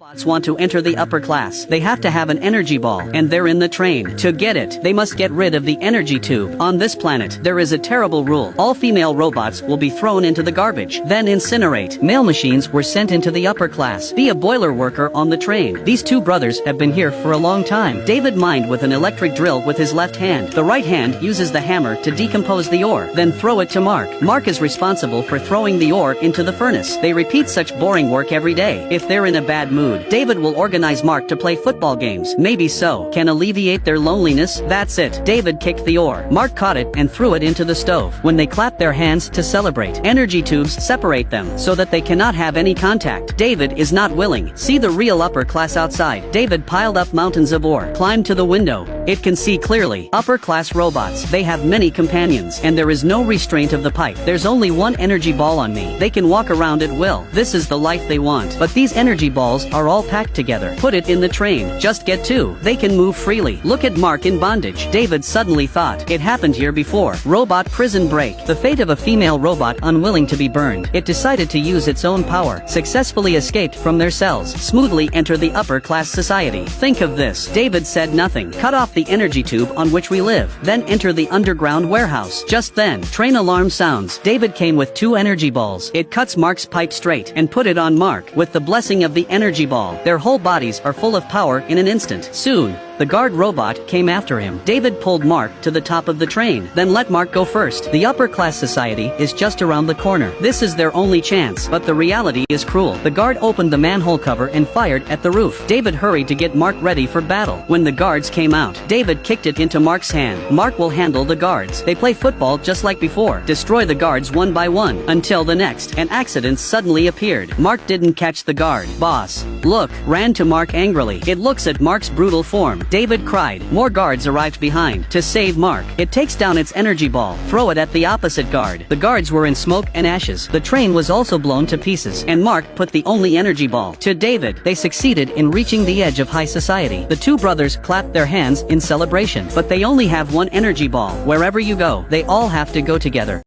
Robots want to enter the upper class. They have to have an energy ball, and they're in the train. To get it, they must get rid of the energy tube. On this planet, there is a terrible rule. All female robots will be thrown into the garbage, then incinerate. Male machines were sent into the upper class. Be a boiler worker on the train. These two brothers have been here for a long time. David mined with an electric drill with his left hand. The right hand uses the hammer to decompose the ore, then throw it to Mark. Mark is responsible for throwing the ore into the furnace. They repeat such boring work every day. If they're in a bad mood, David will organize Mark to play football games. Maybe so can alleviate their loneliness. That's it. David kicked the ore. Mark caught it and threw it into the stove. When they clap their hands to celebrate, energy tubes separate them so that they cannot have any contact. David is not willing. See the real upper class outside. David piled up mountains of ore, climbed to the window. It can see clearly. Upper class robots. They have many companions, and there is no restraint of the pipe. There's only one energy ball on me. They can walk around at will. This is the life they want. But these energy balls are all packed together. Put it in the train. Just get two. They can move freely. Look at Mark in bondage. David suddenly thought, it happened here before. Robot prison break. The fate of a female robot unwilling to be burned. It decided to use its own power. Successfully escaped from their cells. Smoothly enter the upper class society. Think of this. David said nothing. Cut off the energy tube on which we live. Then enter the underground warehouse. Just then, train alarm sounds. David came with two energy balls. It cuts Mark's pipe straight and put it on Mark. With the blessing of the energy ball, their whole bodies are full of power in an instant. Soon, the guard robot came after him. David pulled Mark to the top of the train, then let Mark go first. The upper class society is just around the corner. This is their only chance, but the reality is cruel. The guard opened the manhole cover and fired at the roof. David hurried to get Mark ready for battle. When the guards came out, David kicked it into Mark's hand. Mark will handle the guards. They play football just like before. Destroy the guards one by one, until the next. An accident suddenly appeared. Mark didn't catch the guard. Boss, look, ran to Mark angrily. It looks at Mark's brutal form. David cried. More guards arrived behind to save Mark. It takes down its energy ball. Throw it at the opposite guard. The guards were in smoke and ashes. The train was also blown to pieces, and Mark put the only energy ball to David. They succeeded in reaching the edge of high society. The two brothers clapped their hands in celebration, but they only have one energy ball. Wherever you go, they all have to go together.